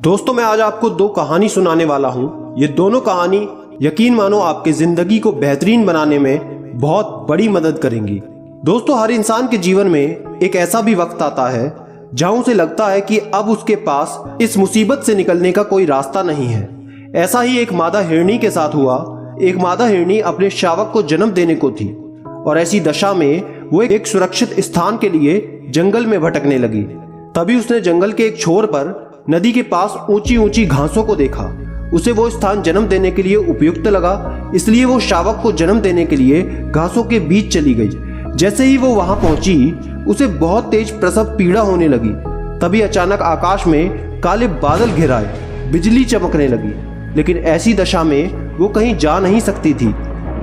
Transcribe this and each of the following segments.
दोस्तों मैं आज आपको दो कहानी सुनाने वाला हूँ। ये दोनों कहानी यकीन मानो आपकी जिंदगी को बेहतरीन बनाने में बहुत बड़ी मदद करेंगी। दोस्तों हर इंसान के जीवन में एक ऐसा भी वक्त आता है जहाँ उसे लगता है कि अब उसके पास इस मुसीबत से निकलने का कोई रास्ता नहीं है। ऐसा ही एक मादा हिरनी के साथ हुआ। एक मादा हिरनी अपने शावक को जन्म देने को थी और ऐसी दशा में वो एक सुरक्षित स्थान के लिए जंगल में भटकने लगी। तभी उसने जंगल के एक छोर पर नदी के पास ऊंची ऊंची घासों को देखा। उसे वो स्थान जन्म देने के लिए उपयुक्त लगा, इसलिए वो शावक को जन्म देने के लिए घासों के बीच चली गई। जैसे ही वो वहां पहुंची उसे बहुत तेज प्रसव पीड़ा होने लगी। तभी अचानक आकाश में काले बादल घिर आए, बिजली चमकने लगी, लेकिन ऐसी दशा में वो कहीं जा नहीं सकती थी।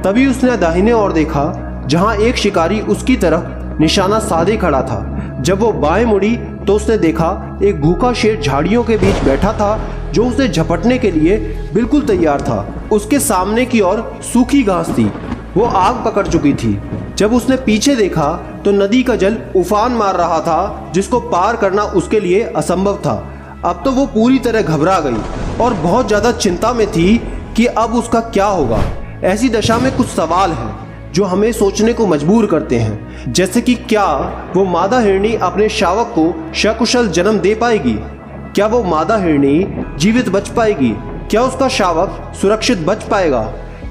तभी उसने दाहिने ओर देखा जहां एक शिकारी उसकी तरफ निशाना साधे खड़ा था। जब वो बाएं मुड़ी तो उसने देखा एक भूखा शेर झाड़ियों के बीच बैठा था जो उसे झपटने के लिए बिल्कुल तैयार था। उसके सामने की ओर सूखी घास थी, वो आग पकड़ चुकी थी। जब उसने पीछे देखा तो नदी का जल उफान मार रहा था, जिसको पार करना उसके लिए असंभव था। अब तो वो पूरी तरह घबरा गई और बहुत ज्यादा चिंता में थी कि अब उसका क्या होगा। ऐसी दशा में कुछ सवाल हैं जो हमें सोचने को मजबूर करते हैं, जैसे कि क्या वो मादा हिरनी अपने शावक को सकुशल जन्म दे पाएगी? क्या वो मादा हिरनी जीवित बच पाएगी? क्या उसका शावक सुरक्षित बच पाएगा?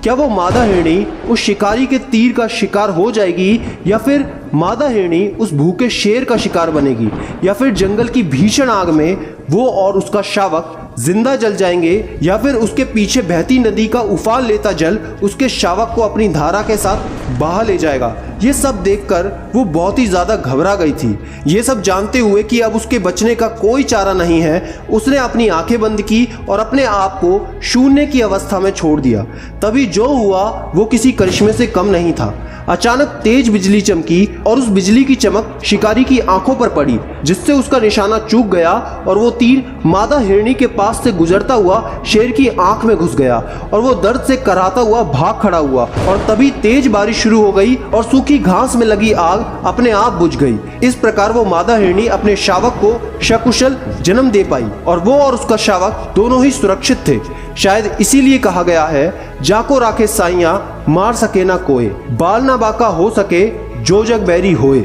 क्या वो मादा हिरनी उस शिकारी के तीर का शिकार हो जाएगी, या फिर मादा हिरनी उस भूखे शेर का शिकार बनेगी, या फिर जंगल की भीषण आग में वो और उसका शावक जिंदा जल जाएंगे, या फिर उसके पीछे बहती नदी का उफान लेता जल उसके शावक को अपनी धारा के साथ बहा ले जाएगा। ये सब देखकर वो बहुत ही ज्यादा घबरा गई थी। ये सब जानते हुए कि अब उसके बचने का कोई चारा नहीं है, उसने अपनी आंखें बंद की और अपने आप को शून्य की अवस्था में छोड़ दिया। तभी जो हुआ वो किसी करिश्मे से कम नहीं था। अचानक तेज बिजली चमकी और उस बिजली की चमक शिकारी की आंखों पर पड़ी, जिससे उसका निशाना चूक गया और वो तीर मादा हिरनी के पास से गुजरता हुआ शेर की आंख में घुस गया और वो दर्द से कराहता हुआ भाग खड़ा हुआ। और तभी तेज बारिश शुरू हो गई और सूखी घास में लगी आग अपने आप बुझ गई। इस प्रकार वो मादा हिरनी अपने शावक को सकुशल जन्म दे पाई और वो और उसका शावक दोनों ही सुरक्षित थे। शायद इसीलिए कहा गया है, जाको राखे साइयां मार सके ना कोई, बाल ना बाका हो सके जो जग बैरी होए।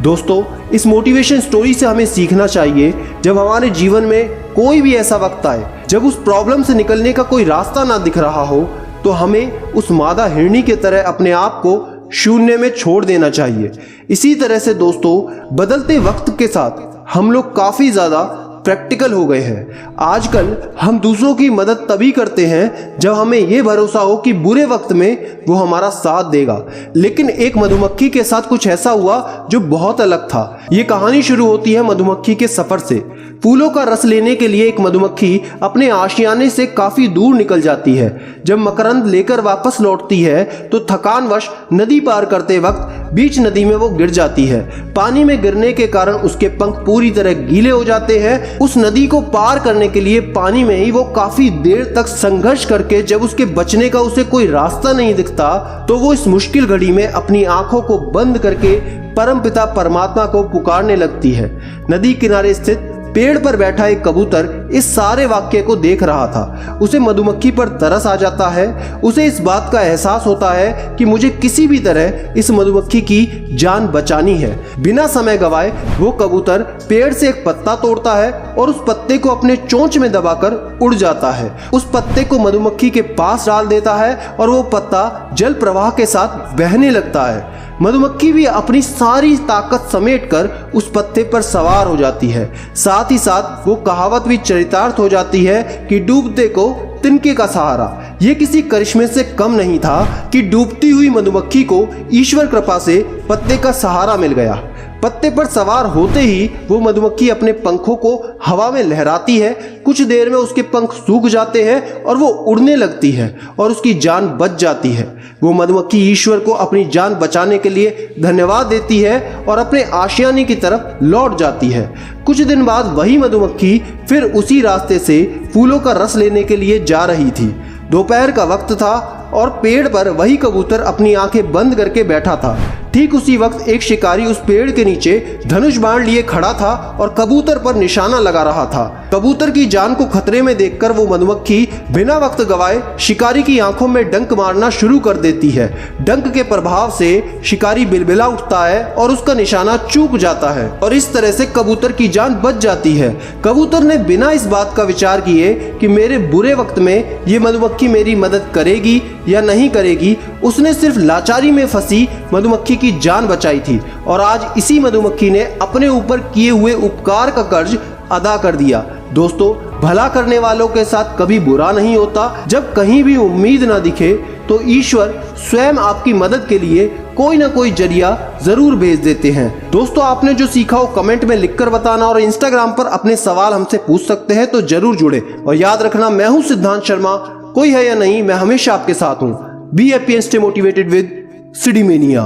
दोस्तों इस मोटिवेशन स्टोरी से हमें सीखना चाहिए, जब हमारे जीवन में कोई भी ऐसा वक्त आए जब उस प्रॉब्लम से निकलने का कोई रास्ता ना दिख रहा हो, तो हमें उस मादा हिरनी की तरह अपने आप को शून्य में छोड़ देना चाहिए। इसी तरह से दोस्तों बदलते वक्त के साथ हम लोग काफी ज्यादा प्रैक्टिकल हो गए हैं। आजकल हम दूसरों की मदद तभी करते हैं जब हमें यह भरोसा हो कि बुरे वक्त में वो हमारा साथ देगा। लेकिन एक मधुमक्खी के साथ कुछ ऐसा हुआ जो बहुत अलग था। ये कहानी शुरू होती है मधुमक्खी के सफर से। फूलों का रस लेने के लिए एक मधुमक्खी अपने आशियाने से काफी दूर निकल जाती है। जब मकरंद लेकर वापस लौटती है तो थकानवश नदी पार करते वक्त बीच नदी में वो गिर जाती है। पानी में गिरने के कारण उसके पंख पूरी तरह गीले हो जाते हैं। उस नदी को पार करने के लिए पानी में ही वो काफी देर तक संघर्ष करके जब उसके बचने का उसे कोई रास्ता नहीं दिखता, तो वो इस मुश्किल घड़ी में अपनी आंखों को बंद करके परमपिता परमात्मा को पुकारने लगती है। नदी किनारे स्थित पेड़ पर बैठा एक कबूतर इस सारे वाक्य को देख रहा था। उसे मधुमक्खी पर तरस आ जाता है। उसे इस बात का एहसास होता है कि मुझे किसी भी तरह इस मधुमक्खी की जान बचानी है। बिना समय गवाए वो कबूतर पेड़ से एक पत्ता तोड़ता है और उस पत्ते को अपने चोंच में दबाकर उड़ जाता है। उस पत्ते को मधुमक्खी के पास डाल देता है और वो पत्ता जल प्रवाह के साथ बहने लगता है। मधुमक्खी भी अपनी सारी ताकत समेटकर उस पत्ते पर सवार हो जाती है। साथ ही साथ वो कहावत भी चरितार्थ हो जाती है कि डूबते को तिनके का सहारा। ये किसी करिश्मे से कम नहीं था कि डूबती हुई मधुमक्खी को ईश्वर कृपा से पत्ते का सहारा मिल गया। पत्ते पर सवार होते ही वो मधुमक्खी अपने पंखों को हवा में लहराती है। कुछ देर में उसके पंख सूख जाते हैं और वो उड़ने लगती है और उसकी जान बच जाती है। वो मधुमक्खी ईश्वर को अपनी जान बचाने के लिए धन्यवाद देती है और अपने आशियाने की तरफ लौट जाती है। कुछ दिन बाद वही मधुमक्खी फिर उसी रास्ते से फूलों का रस लेने के लिए जा रही थी। दोपहर का वक्त था। और पेड़ पर वही कबूतर अपनी आंखें बंद करके बैठा था। ठीक उसी वक्त एक शिकारी उस पेड़ के नीचे धनुष बाण लिए खड़ा था और कबूतर पर निशाना लगा रहा था। कबूतर की जान को खतरे में देखकर वो मधुमक्खी बिना वक्त गवाए शिकारी की आंखों में डंक मारना शुरू कर देती है। डंक के प्रभाव से शिकारी बिलबिला उठता है और उसका निशाना चूक जाता है और इस तरह से कबूतर की जान बच जाती है। कबूतर ने बिना इस बात का विचार किए कि मेरे बुरे वक्त में ये मधुमक्खी मेरी मदद करेगी या नहीं करेगी, उसने सिर्फ लाचारी में फंसी मधुमक्खी की जान बचाई थी और आज इसी मधुमक्खी ने अपने ऊपर किए हुए उपकार का कर्ज अदा कर दिया। दोस्तों, भला करने वालों के साथ कभी बुरा नहीं होता। जब कहीं भी उम्मीद ना दिखे तो ईश्वर स्वयं आपकी मदद के लिए कोई ना कोई जरिया जरूर भेज देते हैं। दोस्तों, आपने जो सीखा हो कमेंट में लिखकर बताना और इंस्टाग्राम पर अपने सवाल हमसे पूछ सकते हैं, तो जरूर जुड़े। और याद रखना, मैं हूं सिद्धांत शर्मा, कोई है या नहीं, मैं हमेशा आपके साथ हूं। Be happy and stay motivated with सिडीमेनिया।